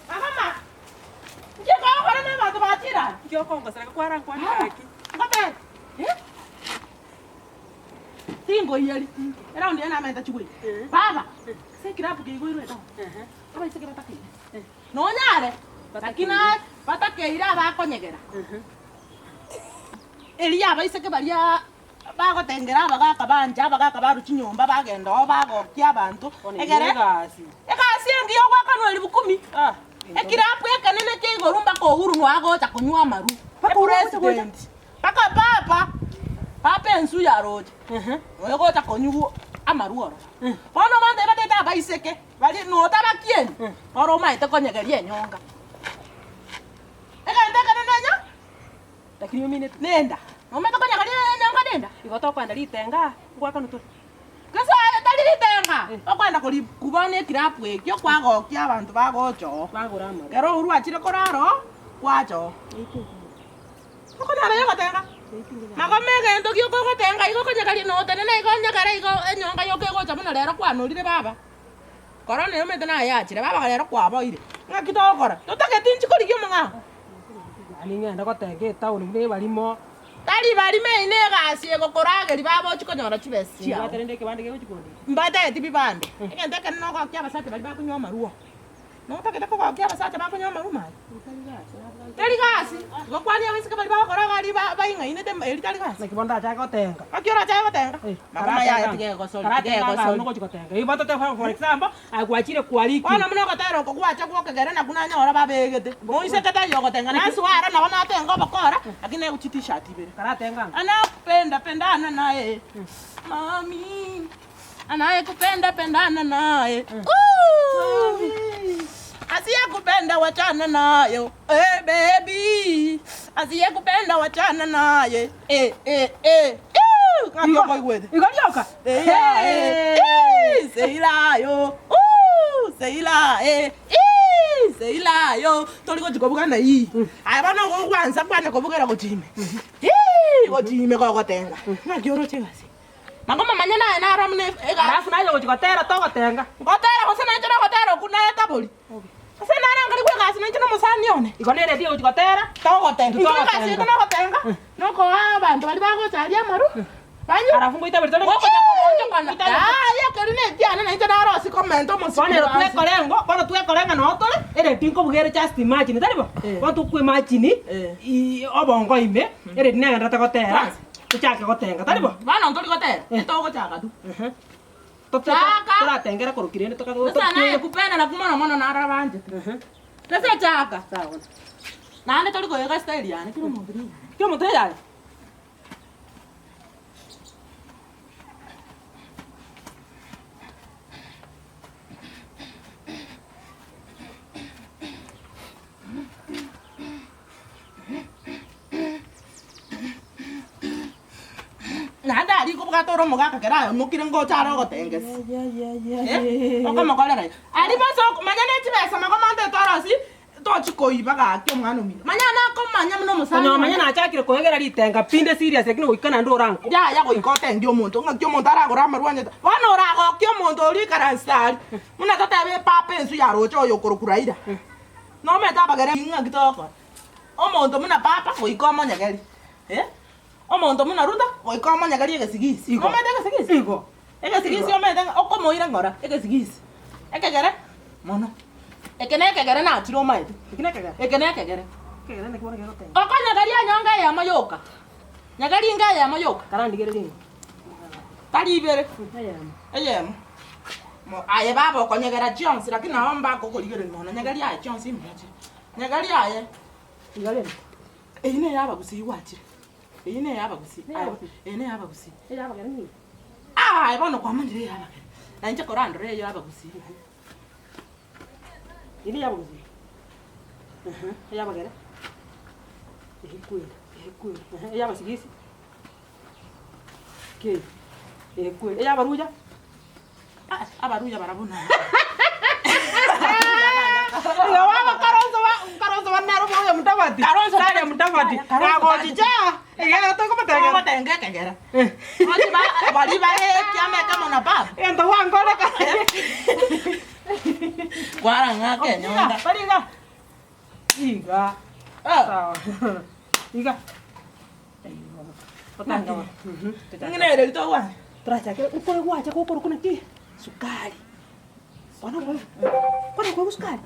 Mama. Ndio kwa nini watu batira? Ndio kongo sara kwa ran kwa haki. Ngobe. Tingo yeli. Era ndiye na meta chukui. Baba. Sekira buki goiro eta. Aba sekira takile. No nyare. Bakina batakeira bakonyegera. Elia baiseke baria bagotengera bagakabanja bagakabaruchi nyumba bagenda bagokia abantu. Egere. Egasi ngiyo kwa kanweli 10. Ekira apu ekanene ke igorumba ko huru nwagocha kunywa maru. President. Paka papa. Papa ensu ya roje. Oyogocha konyugo amaru oro. Bono mande bateta baiseke. Bali no tabakien. Oro maite konyegerie nyonga. Ega ndeka nanya? Lakini mimi nenda. Nometa konyegerie nyonga nenda. Igoto kwanda litenga ngwa kanuto. Kasa dalili tenga. Okwenda kubone kirapu ekyo kwagokia abantu bagocho. Bagura amaru. Kero uru achire koraro kwacho. Okona rayo gotenga. Magomege ndo kyo gotenga igo konyegerie no tenene igo nyagara igo enyonga yoke gocha muno rero kwanurire baba. Korone yo metena yachire baba rero kwaboire. Ngakitokora. Tutageti nchikorigyo munga. Ani ngenda gotenge town ne barimo. Tari bari me ine gasi ego korageri babo chikonyora chibesi. Chia terende ke bande ke chikondi. Mbata eti bibande. Ngende ke no kwa kya basate bari bakunywa maruo. No takete ko kwa kya basate bakunywa maruo mai. Tari gasi. Go kwani abisike bari bakoragari bainga ine tembe eri tari gasi. Nekibonda cha gotenga. Akiora cha gotenga. Mama ya tige go soli. Tige go soli no gotenga. Iboto te for example, agwachire kwaliki. Wana muno gotero ko kwacha ko kegere na kuna nyora babegete. Mo ise kata yo gotenga na swara na wana tenga bakora. Akine uchi t-shirt ibere. Karatenga. Anapenda pendana naye. Mami. Anaye kupenda pendana naye. Asiye kupenda wachana nayo. Baby. Asiye kupenda wachana naye. Ngapyo kwa igwede. Igorioka. Seilayo. Seila. Seilayo. Toli ko jikobuganda yi. Ayabana ko kwanza kwana kobugera kujime. Kujime ko gotenga. Ngakyoro chegasi. Mangoma manyana na aramne Alafu nayo kujikotera to gotenga. Gotera ko sana nchira gotera kuna tabuli. Sana nanga likwe kasi nchira musani one. Igonere dio kujikotera to gotenga. Ikwe kasi kuna gotenga. Noko abantu bali bagocharia maru. Banyu. Alafu ngoita bertone. Woko takonjo kana. Ya kerine diana na nchira arosi komento musani. Bonero tuwe kolengo, bono tuwe kolenga no tole. Ere tinko bugere just imagine taribo. Bono tu imagine obongo ime. Ere dinanga ndata gotera. Tuchake gotenga taribo. Bana ntoli gotera. Eto gochaka tu. Tola tengera korukirene toka to. Sana kupenda na kumona mona na arabanje. Tesa chaka. Sawa. Nane toli ko yega style yani kilo mondri. Kyo mote ya. Nada ali ko bagato ro moga kakera mukire ngo charo gotenges. Oko mokolera. Ali baso manyane tibesa makomande torosi to chikoiba ga kyo mwana mi. Manyana ko manya muno musani. Onyo manyana achakire kohegera litenga pinde serious ekino goikana ndo ranko. Ya go ikote ndio muntu ngakyo muntu aragora marwanya. Wana orago kyo muntu oli karansari. Muna tata be papa ensu ya rocho yo korokuraida. No meta bagere ngakitoko. O muntu muna papa ko ikomo nyageri. Omonto muna ruta oikoma nyagari egesigisi. Omete egesigisi. Iko. Egesigisi omete okomoira ngora egesigisi. Ekegere mono. Ekegere na chiro maite. Ekegere. Kegere ne kibona gerotenga. Okonyagari anyonga ya mayoka. Nyagari nga ya mayoka. Karandi gere ringo. Tali ibere. Ayam. Ayem. Mo aye baba okonyagara Jones lakini naomba kokoligere mono. Nyagari ya Jones imbaje. Nyagari aye. Igale. Ine yaba kusiwachire. Ine yaba kusi. Ine yaba kusi. Yaba gere ni. Ibona kwa mandire yaba. Na nje korando re yaba kusi. Ini yaba kusi. Yaba gere. Ehikuira. Yaba sigisi. Ke. Ehikuira. Yaba ruja. Abaruja barabuna. Ngawa karonzo wanaro moyo mtavati. Karonzo sare mtavati. Kago chicha. Ega to ko Kaya matega. tenge kegera. Oti ba bali ba kiame kama na baba. Ento wango le ka. Kwara ngake nyonga. Pariga. Iga. Sawa. Iga. Potanga. Ngine ile litowa. Turacha kile ukore wacha ko kuna ki sukari. Bana ko. Kwa sukari.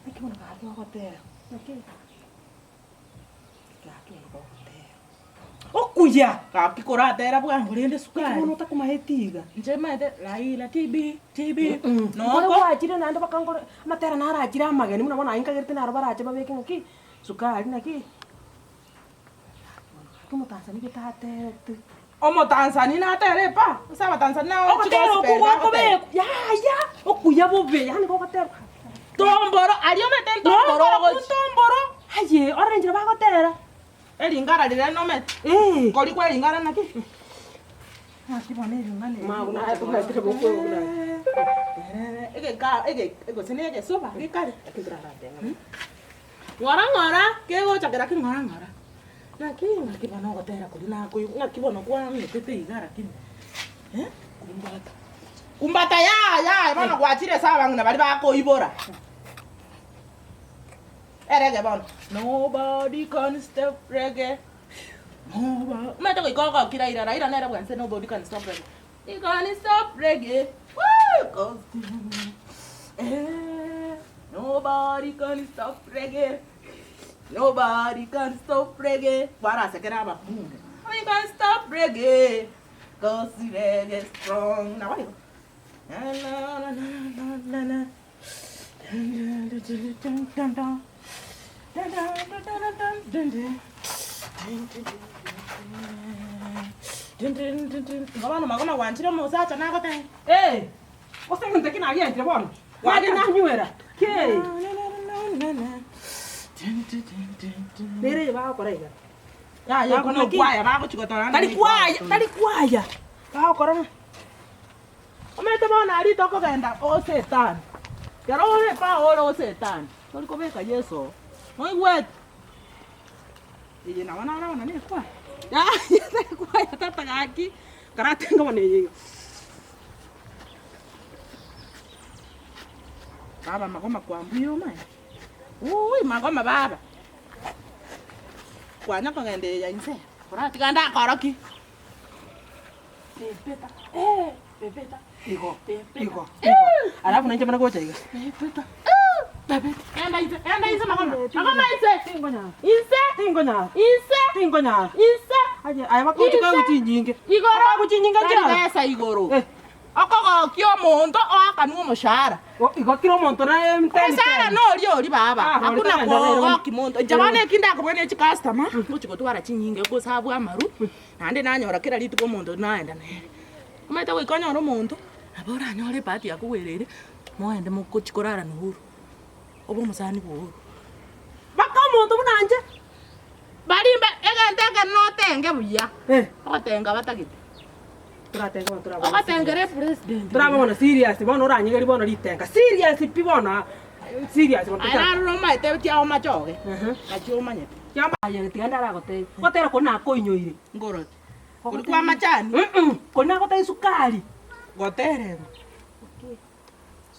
Nikibona bahati wako tera. Okay. Okuya Kakikora tera bwa ngurinde sukari. uno takumahetiga Njemaide laila TB. no No. wachire nando bakangore matera narachire amageni muna bona inkagerite naro barache babeke ngaki sukari naki como Tanzania bitaterete Omo Tanzania na tere pa. Saba Tanzania o okotero kuko be ya okuya bobe yani ko kotero Tomboro, aliyo meten tomboro. tomboro aye orange bakotera Elingara lile no met. Koli kwa elingara naki. Akibone elingane. Una tere boko una Ege sene soba kikare. Ngora kego chakera ki ngora. Naki ngakibona gotera kuli nako ngakibona kwa metete igara kini. Kumbata ya bana kwachire saba ngina bali bako ibora. Reggae bon. Nobody can stop reggae. Nobody. Mete ko ikoko kira ira nera bwanse nobody can stop reggae. You can stop reggae. Woo! Nobody can stop reggae. Nobody can stop reggae. Bara sekera ba. We can stop reggae. Cause reggae strong. Now what? Na. Ngabana magoma wanchira mosacha nakote. Osenga kina agente bona wadi na nyuera ke nere ba korega Ya kono kwaya ba ko chikotana. tali kwaya ba korona Omete bona ali toko genda o setan. Yaro ole pa o setan. Tori ko beka Yeso. Moi wet. Ije na wana ni kwa. ya tali kwaya tata gaki karate ngone yiga Baba magoma kwa mbuyo mai. Ui magoma baba. Kwa nyako ngende ya inse. Kora tikanda koroki. Pepeta. iko alafu nanje mana gocha yiga Pepeta. Enda ise magoma. Magoma ise. tingonya Ise. aje aya bakuchika uchinyinge Igoro. kuchinyinga njara Pesa igoro. Okoko kyo mondo akanu mushara. iko kilo monto na mtani Mushara no oli baba. Hakuna kwa kimondo. Jabane kinda kubone chi customer. Muchiko twara chinyinge ko sabu amaru. Nande nanyora kira litu ko mondo naenda ne. Kumeta we kanyoro mondo. Abora nyore pati yakuwerere. Moende mukuchikorara nuhuru. Obo musani buhuru. baka monto munanje Barimba eganteka no tenge buya. Otenga batakite. turatenga Okatengere president. turabona serious bona oranyigeri bona ritenga serious pibona serious bona Ana roma ete tia oma choge. Acho manyete. chama aye tiganda ragote gotera kona koinyoire Ngoro. Kulikuwa machani. kona gotera sukari Gotere.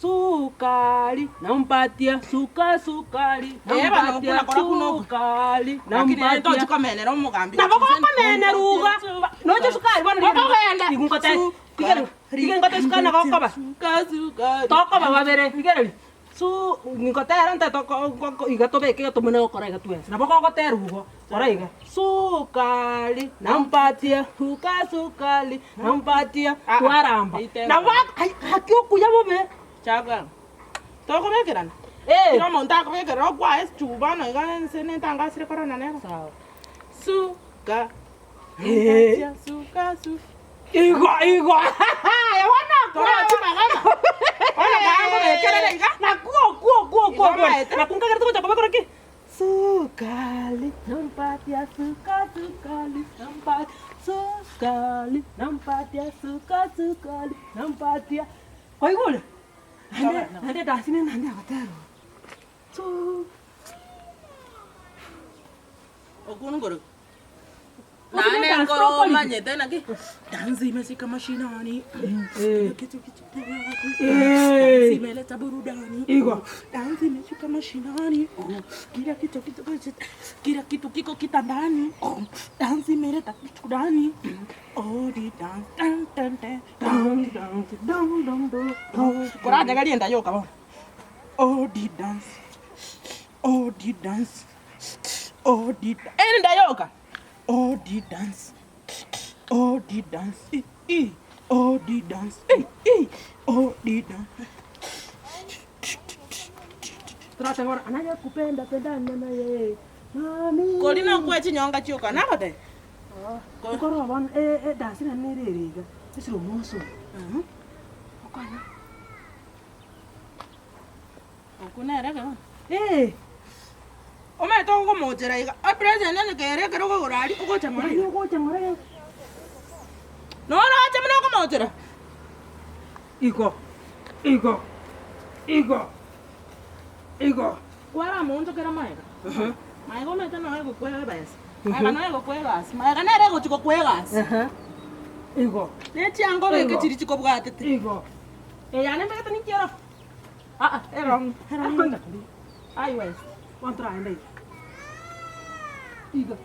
sukari nampatia sukari Nampatia sukari Nampatia ndio komenera omugambi. na bako komene ruga noje sukari bona Okogenda. igungote tigengote sukari na gokoba Sukari. tokoba babere igereri ngotera nta igatobeke tumene gokora igatuensa na bako gotera rugo ora iga sukari nampatia sukari nampatia twaramba na hakio kuya bobe Chaga. Toko bekerana. Kiro monta ko bekero kwa es chuba no igan se ne tanga sire korona ne. sawa Suka. Suka. igo ya wana Kora chima gama. Ona bango bekere iga. na kuo na kunga gertu ko bakora ki sukari nampatia sukari nampatia koi gol ande dasine nande agatero Okunu goro. Nane ngoroma nyete naki. Dansi imeshika mashinani. Kitu dansi imeleta burudani. Dansi imeshika mashinani. Kila kitu kiko kitandani. Dansi imeleta burudani. Oh di dance dan dan dan dan dan. Kora jaga dia ndayo kawan. Oh di dance. Oh di dance. Oh di ndayo ka. Oh di dance. Oh di dance. Oh di dance. Oh di dance. Terasa ngora ananya kupenda na ye. Mami. Kolina kwa chinyonga chioka nakote. Koro abon dance na niririga. Isiro moso. Okana. Okuna era ka. Ome to ko mojera iga. A present ne kere kero ko rari ko chamara. Ko chamara. No, chamara ko mojera. Igo. Kwara muntu kera maiga. Maiga meta no ego kwega basi. Maiga no ego kwega. Maiga na ego chiko kwega. Igo. Ne chiango ke chiri chiko bwatete. Igo. Ya ne mbeta ni quiero. Erong. Ai wes. Contra ende. Igo.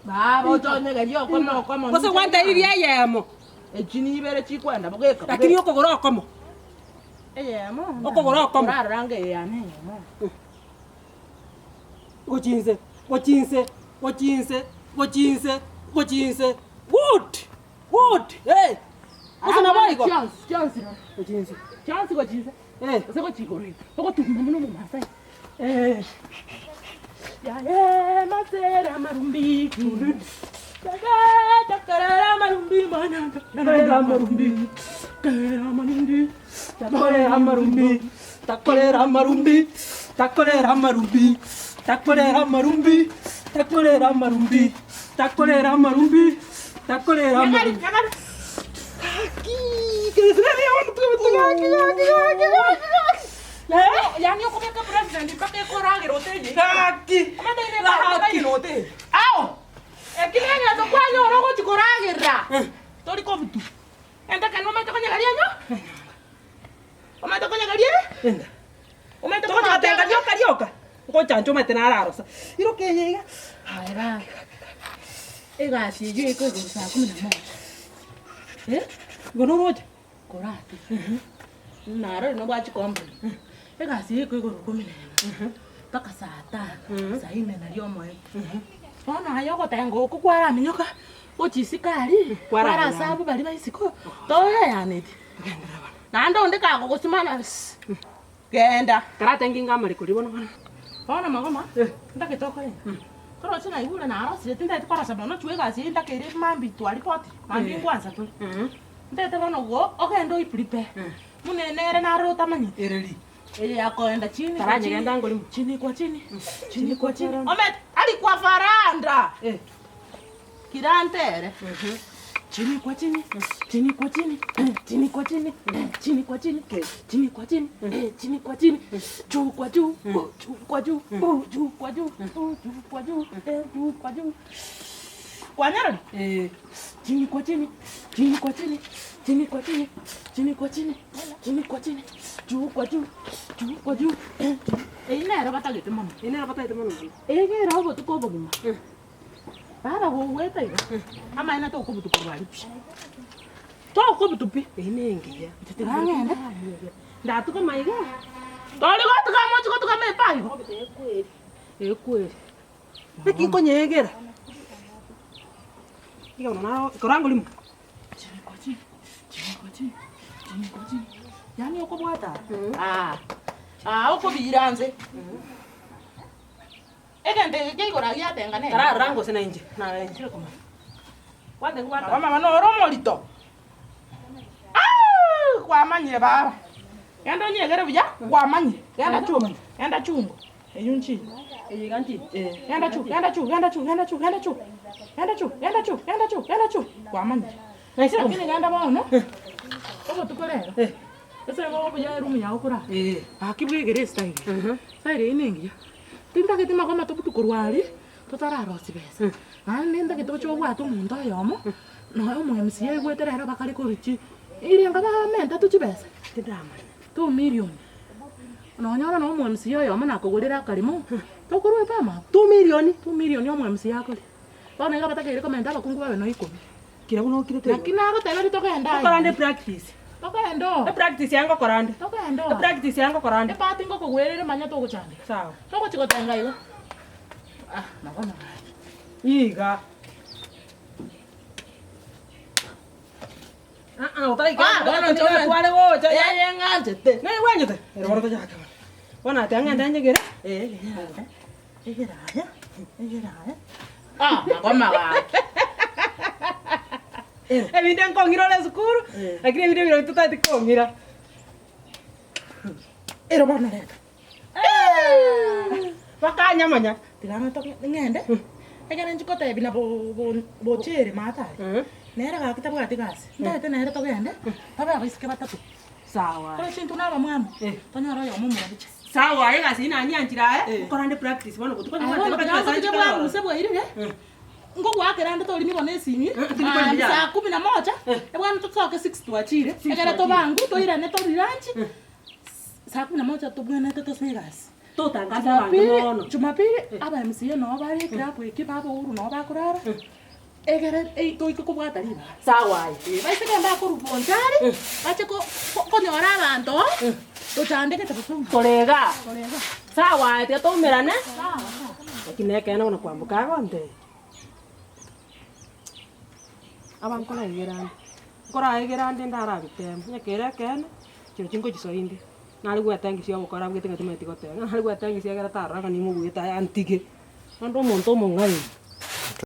Baba to ne ga yo komo. Kosa wanta iri yemo. E chini ibere chikwenda bogeka. Lakini uko goro komo. Yemo. Uko goro komo. Range ya ne yemo. Gochinse. Wood. Hey. Kosa na bai go. Chance. Gochinse. Sako chikori. Sako tumba muno mu masai. Ya masera marumbi. Takara marumbi mana. Takara marumbi. Yang yo komeka president pakai korage roteji. Haki. Amanda ile haki rote. Ao. Ekilenya to kwanyo rogo chikorage ra. Tori ko bitu. Enda kan momento ko nyagaria nyo. Momento ko nyagaria? Enda. Momento ko Toko nyagaria. tenga carioca. Ko chancho mete na rarosa. Iro ke yega. Haira. Ega si yo iko go sa kuma na mo. Gono roja. Korate. Naro no ba chikombe. Ega si iko go kumina. Paka saa 5. Saa 4 na lio moyo. Ona hayoko tengo kukwara minyoka. Ochisikali. Kwara sabu bali baisiko. Toya yaneti. Nando ndika kusimana. Genda. Karate nginga mari kuri bono bono. Ona magoma. Ndake toko ye. Koro china igule na arasi tinda itukora sabono chwega si ndake ire mambi twali poti. Mambi kwanza tu. Ndete bono go okendo ipripe. Munenere na rota manyi. Ereli. Ele yako enda chini. Taraje genda ngoli Chini kwa chini. Chini kwa chini. Omet alikuwa faranda. Kirantere. Chini kwa chini. Chini kwa chini. Chini kwa chini. Chini kwa chini. Chini kwa chini. Chini kwa chini. Juu kwa juu. Juu kwa juu. Juu kwa juu. Juu kwa juu. Juu kwa juu. Kwa nyaro? Chini kwa chini. Chini kwa chini. Chini kwa chini. Chini kwa chini. Chini kwa chini. Juu kwa juu. Juu kwa juu. Ina bata gete mama. ina bata ite mano. Ege robo tuko bogima. Baba wo weta iga. Ama ina to ko butu ko bali. To ko butu pi. Ine ngiya. Ngende. Da tuko maiga. Toli ko tuka mo tuko tuka me pa. Ekweli. Peki ko nyegera. Iga na korango limu. Chini kwa chini. Chini kwa chini. Chini kwa chini. Yani uko bwata. Uko biranze. Egende gego ra ya tenga ne. Tara rango sina nje. Na nje koma. Wande ngwata. Mama no romo lito. Kwa manye baba. Yanda nyegere buja kwa manye. Yanda chuma. Yanda chumbo. Eyunchi. Eyiganti. Yanda chu. Kwa manye. Lakini ganda bono. Obo tukorero. Ese go buja rumu ya okura. Akibwe gere style. Sare inengi. Tinda ketima kama tobutu kurwali. tutararosi besa ninde gito cyo bwatu muntu ayomo no mu MCA gweterera bakari kurichi iri ngaba menta tuchibesa Tidama. 2 million nonyora no mu MCA ayomo nakugurira karimo tokurwe pama 2 million. 2 million yo mu MCA akole bana ngaba takere komenta bakungu bawe no 10 Kira kuno kire te. lakini ako tayari tokenda Korande practice. tokendo Practice yango korande. tokendo Practice yango korande. epati ngo kugwerere manya tokuchande Sawa. toko chikotenga iwe nabona Iga. Utai ka. Bona chone. Wale wocha. yeye ngantete Ngai wanyete. Ero waro ja ka. Wana te anga ndanje gere. egeraya nagoma gake Ebinde nkongira le sukuru. Lakini ebinde biro tutati kongira. ero bona reka Bakanya manya. tirana to ngende egera njikote bina bo chere matai nera ga kitabwati gasi ndete nera to gende tabe abisike batatu Sawa. ko chintu naba mwamu tonyora yo mumura biche Sawa, ega sina nyantira Korande practice bono kutuko Bona kujya bwangu sebo irire ngo gwakera ndo tori mibone sinyi saa 11 ebwana tutoke 6 twachire egera to bangu to irane to riranchi saa 11 to bwana to segas Totangaza bantu nono. Jumapili aba MCA no bari club iki baba uru no bakurara egera to ikubwata riba Sawa. baise kamba ko rubontari bache ko nyora abantu to chande ke tabusunga Torega. kolega Sawa, te tomerane. sawa Lakini kena una kwambuka gonte. Aban kola igirande. Kora igirande ndara bitem. Nyekere kena. Chiro chingo chisoindi. Nali gwetangi cia gukora bwite ngatima tikote. Nali gwetangi cia gara taraka ni mu gwita antige. Ando monto mongai.